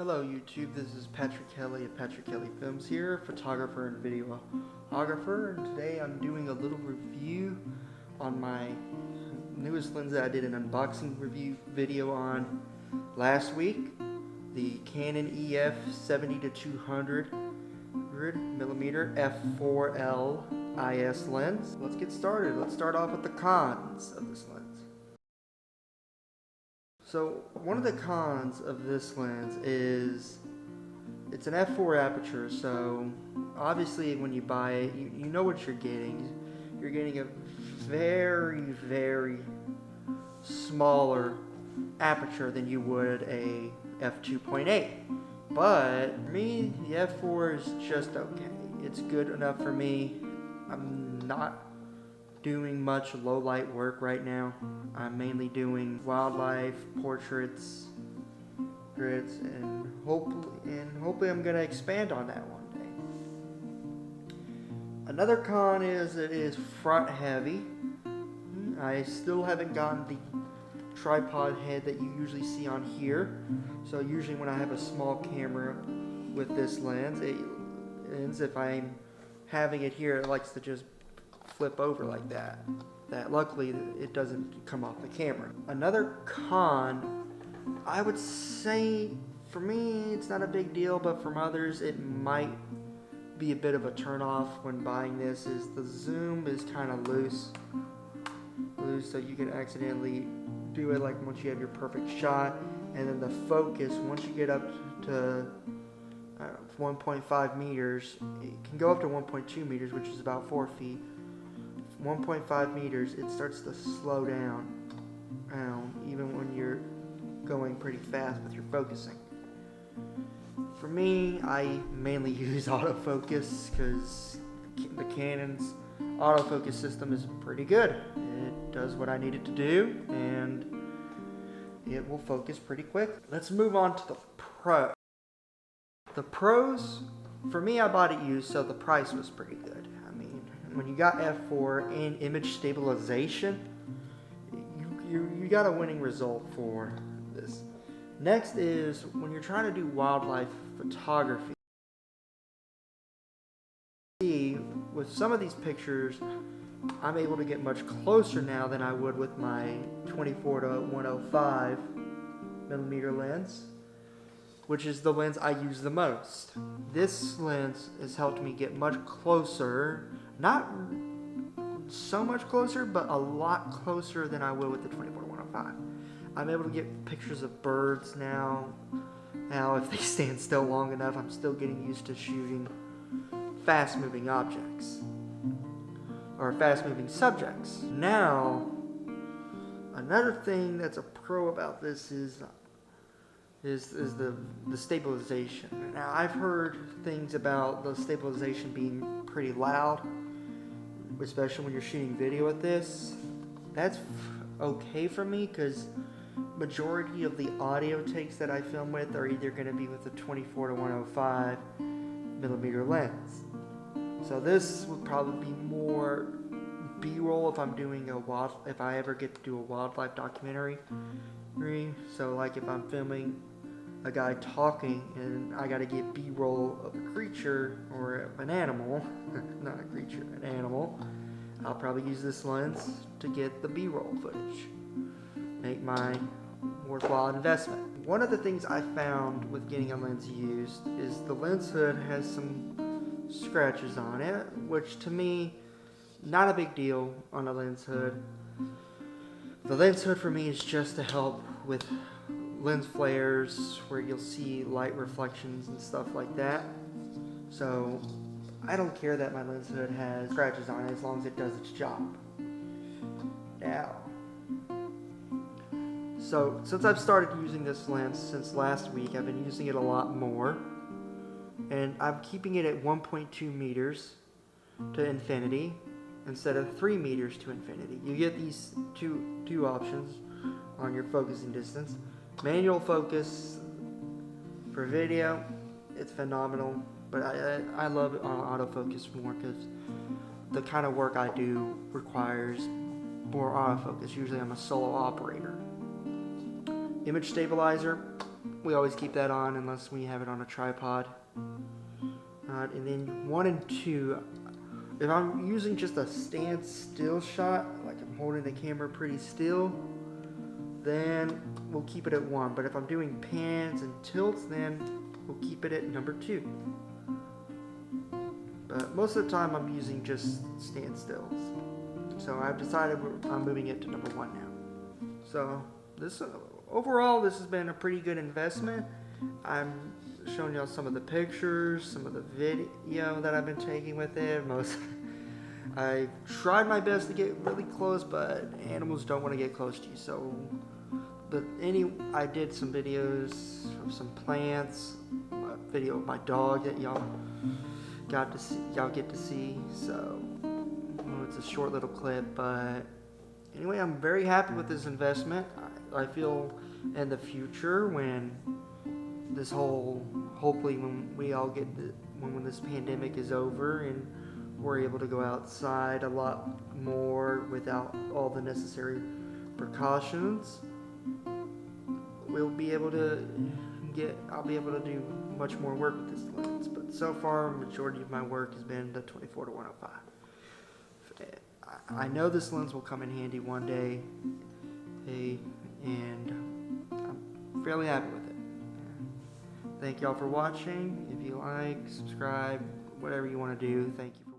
Hello YouTube, this is Patrick Kelly of Patrick Kelly Films here, photographer and videographer, and today I'm doing a little review on my newest lens that I did an unboxing review video on last week, the Canon EF 70-200 mm f4L IS lens. Let's get started. Let's start off with the cons of this lens. So one of the cons of this lens is it's an f4 aperture, so obviously when you buy it, you know what you're getting. You're getting a very smaller aperture than you would a f2.8. But for me, the f4 is just okay. It's good enough for me. I'm not doing much low light work right now. I'm mainly doing wildlife, portraits, and hopefully I'm gonna expand on that one day. Another con is it is front heavy. I still haven't gotten the tripod head that you usually see on here. So usually when I have a small camera with this lens, if I'm having it here, it likes to just flip over like that. Luckily it doesn't come off the camera. Another con, I would say for me it's not a big deal, but from others it might be a bit of a turn off when buying this, is the zoom is kind of loose, so you can accidentally do it like once you have your perfect shot, and then the focus, once you get up to 1.5 meters, it can go up to 1.2 meters, which is about 4 feet. 1.5 meters, it starts to slow down, even when you're going pretty fast with your focusing. For me, I mainly use autofocus because the Canon's autofocus system is pretty good. It does what I need it to do, and it will focus pretty quick. Let's move on to the Pro. The Pros, for me, I bought it used, so the price was pretty good. When you got f4 and image stabilization, you got a winning result for this. Next is when you're trying to do wildlife photography. With some of these pictures, I'm able to get much closer now than I would with my 24-105 millimeter lens, which is the lens I use the most. This lens has helped me get much closer, not so much closer, but a lot closer than I would with the 24-105. I'm able to get pictures of birds now. Now, if they stand still long enough, I'm still getting used to shooting fast-moving objects or fast-moving subjects. Now, another thing that's a pro about this is the stabilization. Now, I've heard things about the stabilization being pretty loud, especially when you're shooting video with this. That's okay for me because majority of the audio takes that I film with are either going to be with the 24-105 millimeter lens. So this would probably be more B-roll if I'm doing if I ever get to do a wildlife documentary. So like if I'm filming a guy talking and I gotta get B-roll of a creature or an animal, not a creature, an animal, I'll probably use this lens to get the B-roll footage. Make my worthwhile investment. One of the things I found with getting a lens used is the lens hood has some scratches on it, which to me, not a big deal on a lens hood. The lens hood for me is just to help with lens flares where you'll see light reflections and stuff like that. So I don't care that my lens hood has scratches on it as long as it does its job. Now, so since I've started using this lens since last week, I've been using it a lot more, and I'm keeping it at 1.2 meters to infinity instead of 3 meters to infinity. You get these two options on your focusing distance. Manual focus for video, it's phenomenal, but I love it on autofocus more because the kind of work I do requires more autofocus. Usually I'm a solo operator. Image stabilizer, we always keep that on unless we have it on a tripod. And then 1 and 2, if I'm using just a standstill shot, like I'm holding the camera pretty still, then we'll keep it at 1. But if I'm doing pans and tilts, then we'll keep it at number 2. But most of the time I'm using just standstills. So I've decided I'm moving it to number 1 now. So overall, this has been a pretty good investment. I'm showing y'all some of the pictures, some of the video that I've been taking with it. I tried my best to get really close, but animals don't want to get close to you. So, I did some videos of some plants, a video of my dog that y'all get to see. So it's a short little clip, but anyway, I'm very happy with this investment. I feel in the future when hopefully when we all get when this pandemic is over and we're able to go outside a lot more without all the necessary precautions, I'll be able to do much more work with this lens. But so far, majority of my work has been the 24 to 105. I know this lens will come in handy one day, and I'm fairly happy with it. Thank y'all for watching. If you like, subscribe, whatever you want to do, thank you.